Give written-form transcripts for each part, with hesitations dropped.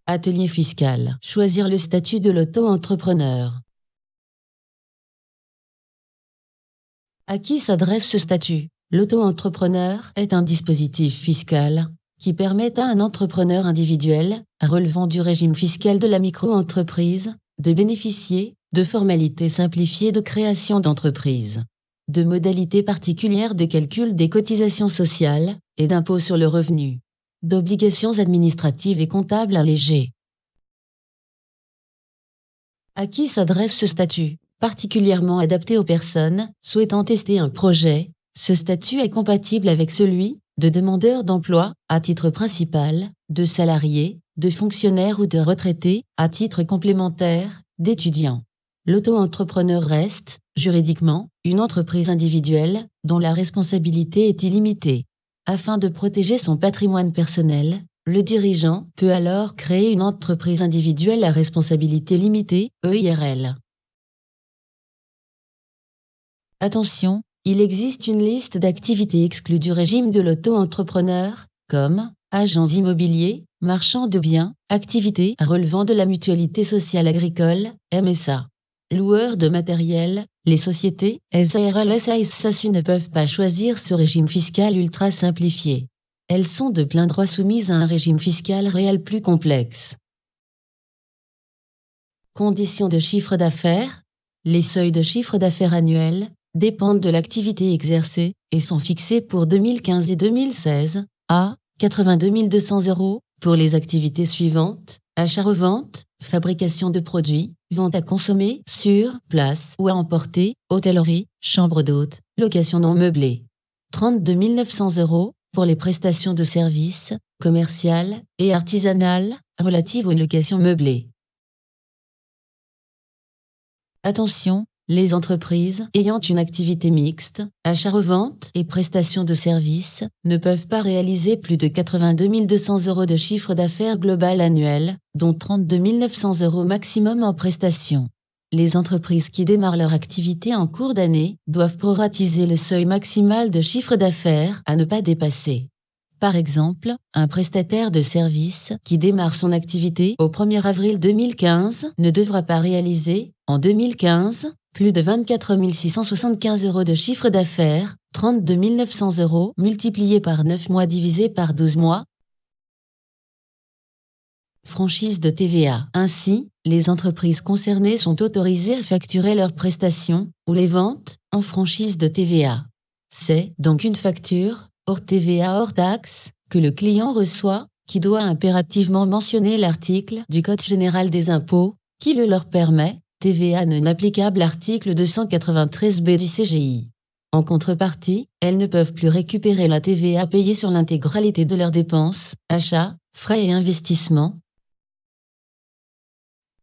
Atelier fiscal. Choisir le statut de l'auto-entrepreneur. À qui s'adresse ce statut? L'auto-entrepreneur est un dispositif fiscal qui permet à un entrepreneur individuel, relevant du régime fiscal de la micro-entreprise, de bénéficier de formalités simplifiées de création d'entreprise, de modalités particulières de calcul des cotisations sociales et d'impôts sur le revenu, d'obligations administratives et comptables allégées. À qui s'adresse ce statut? Particulièrement adapté aux personnes souhaitant tester un projet, ce statut est compatible avec celui de demandeur d'emploi à titre principal, de salarié, de fonctionnaire ou de retraité à titre complémentaire, d'étudiant. L'auto-entrepreneur reste, juridiquement, une entreprise individuelle dont la responsabilité est illimitée. Afin de protéger son patrimoine personnel, le dirigeant peut alors créer une entreprise individuelle à responsabilité limitée, EIRL. Attention, il existe une liste d'activités exclues du régime de l'auto-entrepreneur, comme agents immobiliers, marchands de biens, activités relevant de la mutualité sociale agricole, MSA. Loueurs de matériel, les sociétés, SARL, SASU ne peuvent pas choisir ce régime fiscal ultra simplifié. Elles sont de plein droit soumises à un régime fiscal réel plus complexe. Conditions de chiffre d'affaires. Les seuils de chiffre d'affaires annuels dépendent de l'activité exercée et sont fixés pour 2015 et 2016 à 82 200 € pour les activités suivantes: achat-revente, fabrication de produits, vente à consommer sur place ou à emporter, hôtellerie, chambre d'hôte, location non meublée. 32 900 € pour les prestations de services commerciales et artisanales relatives aux locations meublées. Attention, les entreprises ayant une activité mixte, achat-revente et prestations de services, ne peuvent pas réaliser plus de 82 200 € de chiffre d'affaires global annuel, dont 32 900 € maximum en prestations. Les entreprises qui démarrent leur activité en cours d'année doivent proratiser le seuil maximal de chiffre d'affaires à ne pas dépasser. Par exemple, un prestataire de services qui démarre son activité au 1er avril 2015 ne devra pas réaliser, en 2015, plus de 24 675 € de chiffre d'affaires, 32 900 € multiplié par 9 mois divisé par 12 mois. Franchise de TVA. Ainsi, les entreprises concernées sont autorisées à facturer leurs prestations ou les ventes en franchise de TVA. C'est donc une facture, hors TVA hors taxe, que le client reçoit, qui doit impérativement mentionner l'article du Code général des impôts, qui le leur permet, TVA non applicable article 293b du CGI. En contrepartie, elles ne peuvent plus récupérer la TVA payée sur l'intégralité de leurs dépenses, achats, frais et investissements.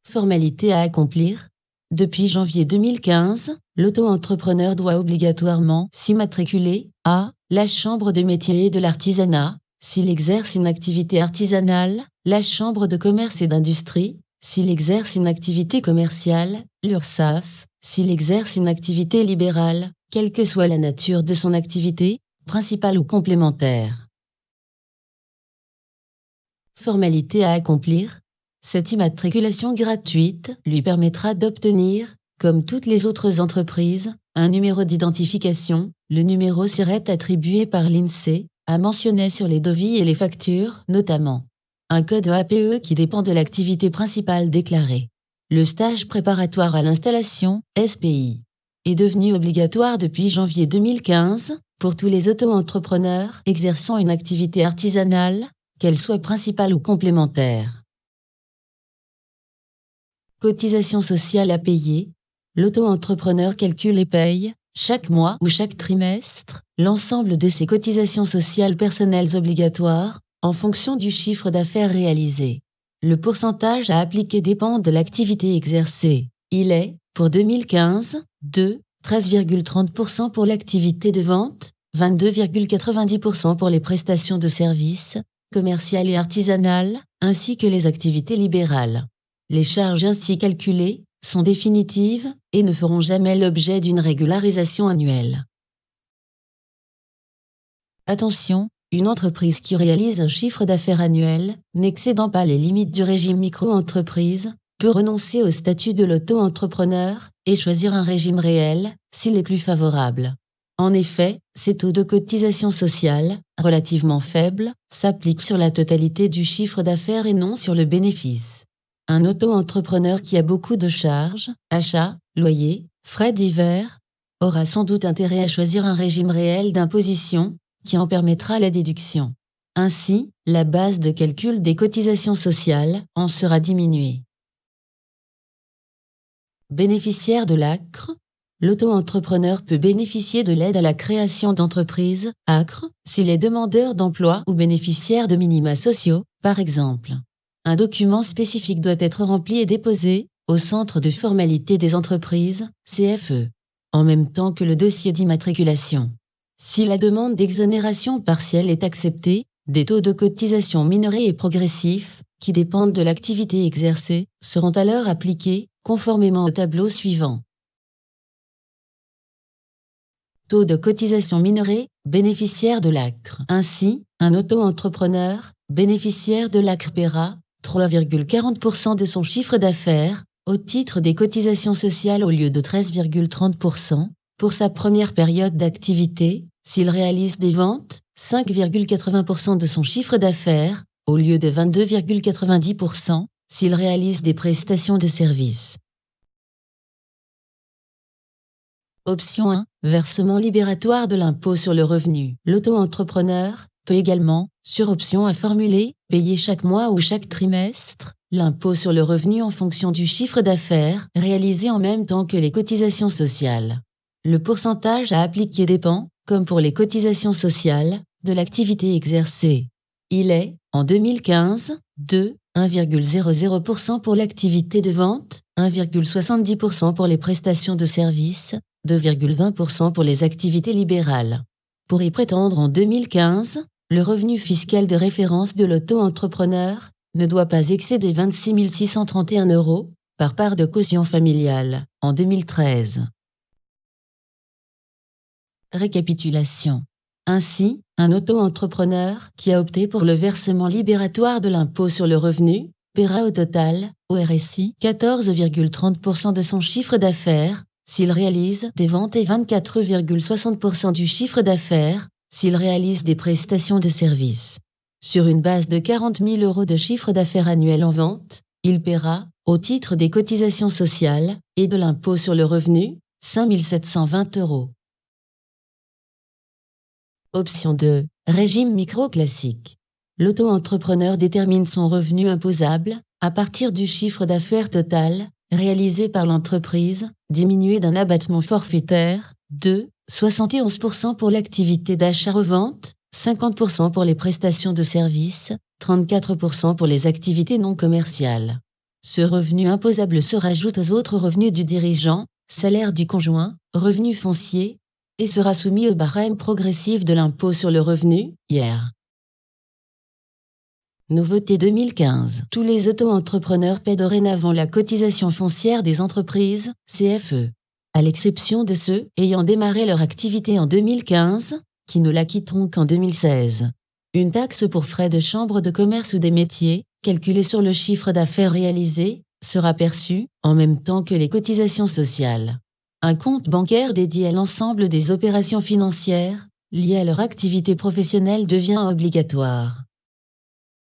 Formalité à accomplir. Depuis janvier 2015, l'auto-entrepreneur doit obligatoirement s'immatriculer à la Chambre des métiers et de l'artisanat, s'il exerce une activité artisanale, la Chambre de commerce et d'industrie, s'il exerce une activité commerciale, l'URSSAF, s'il exerce une activité libérale, quelle que soit la nature de son activité, principale ou complémentaire. Formalité à accomplir. Cette immatriculation gratuite lui permettra d'obtenir, comme toutes les autres entreprises, un numéro d'identification. Le numéro serait attribué par l'INSEE, à mentionner sur les devis et les factures, notamment. Un code APE qui dépend de l'activité principale déclarée. Le stage préparatoire à l'installation, SPI, est devenu obligatoire depuis janvier 2015 pour tous les auto-entrepreneurs exerçant une activité artisanale, qu'elle soit principale ou complémentaire. Cotisation sociale à payer. L'auto-entrepreneur calcule et paye, chaque mois ou chaque trimestre, l'ensemble de ses cotisations sociales personnelles obligatoires, en fonction du chiffre d'affaires réalisé. Le pourcentage à appliquer dépend de l'activité exercée. Il est, pour 2015, de 13,30% pour l'activité de vente, 22,90% pour les prestations de services, commerciales et artisanales, ainsi que les activités libérales. Les charges ainsi calculées sont définitives et ne feront jamais l'objet d'une régularisation annuelle. Attention, une entreprise qui réalise un chiffre d'affaires annuel, n'excédant pas les limites du régime micro-entreprise, peut renoncer au statut de l'auto-entrepreneur et choisir un régime réel, s'il est plus favorable. En effet, ces taux de cotisation sociale, relativement faibles, s'appliquent sur la totalité du chiffre d'affaires et non sur le bénéfice. Un auto-entrepreneur qui a beaucoup de charges, achats, loyers, frais divers, aura sans doute intérêt à choisir un régime réel d'imposition, qui en permettra la déduction. Ainsi, la base de calcul des cotisations sociales en sera diminuée. Bénéficiaire de l'ACRE. L'auto-entrepreneur peut bénéficier de l'aide à la création d'entreprise, ACRE, s'il est demandeur d'emploi ou bénéficiaire de minima sociaux, par exemple. Un document spécifique doit être rempli et déposé au Centre de formalité des entreprises, CFE, en même temps que le dossier d'immatriculation. Si la demande d'exonération partielle est acceptée, des taux de cotisation minorés et progressifs, qui dépendent de l'activité exercée, seront alors appliqués, conformément au tableau suivant. Taux de cotisation minoré, bénéficiaire de l'ACRE. Ainsi, un auto-entrepreneur, bénéficiaire de l'ACRE paiera 3,40% de son chiffre d'affaires, au titre des cotisations sociales au lieu de 13,30%, pour sa première période d'activité, s'il réalise des ventes, 5,80% de son chiffre d'affaires, au lieu de 22,90%, s'il réalise des prestations de services. Option 1. Versement libératoire de l'impôt sur le revenu. L'auto-entrepreneur peut également, sur option à formuler, payer chaque mois ou chaque trimestre, l'impôt sur le revenu en fonction du chiffre d'affaires réalisé en même temps que les cotisations sociales. Le pourcentage à appliquer dépend, comme pour les cotisations sociales, de l'activité exercée. Il est, en 2015, de 1,00% pour l'activité de vente, 1,70% pour les prestations de services, 2,20% pour les activités libérales. Pour y prétendre en 2015, le revenu fiscal de référence de l'auto-entrepreneur ne doit pas excéder 26 631 € par part de quotient familial, en 2013. Récapitulation. Ainsi, un auto-entrepreneur qui a opté pour le versement libératoire de l'impôt sur le revenu paiera au total, au RSI, 14,30% de son chiffre d'affaires, s'il réalise des ventes et 24,60% du chiffre d'affaires, s'il réalise des prestations de services. Sur une base de 40 000 € de chiffre d'affaires annuel en vente, il paiera, au titre des cotisations sociales et de l'impôt sur le revenu, 5 720 €. Option 2. Régime micro classique. L'auto-entrepreneur détermine son revenu imposable à partir du chiffre d'affaires total réalisé par l'entreprise, diminué d'un abattement forfaitaire de 71% pour l'activité d'achat-revente, 50% pour les prestations de services, 34% pour les activités non commerciales. Ce revenu imposable se rajoute aux autres revenus du dirigeant, salaire du conjoint, revenus fonciers, et sera soumis au barème progressif de l'impôt sur le revenu, IR. Nouveauté 2015. Tous les auto-entrepreneurs paient dorénavant la cotisation foncière des entreprises, CFE. À l'exception de ceux ayant démarré leur activité en 2015, qui ne la quitteront qu'en 2016. Une taxe pour frais de chambre de commerce ou des métiers, calculée sur le chiffre d'affaires réalisé, sera perçue, en même temps que les cotisations sociales. Un compte bancaire dédié à l'ensemble des opérations financières, liées à leur activité professionnelle devient obligatoire.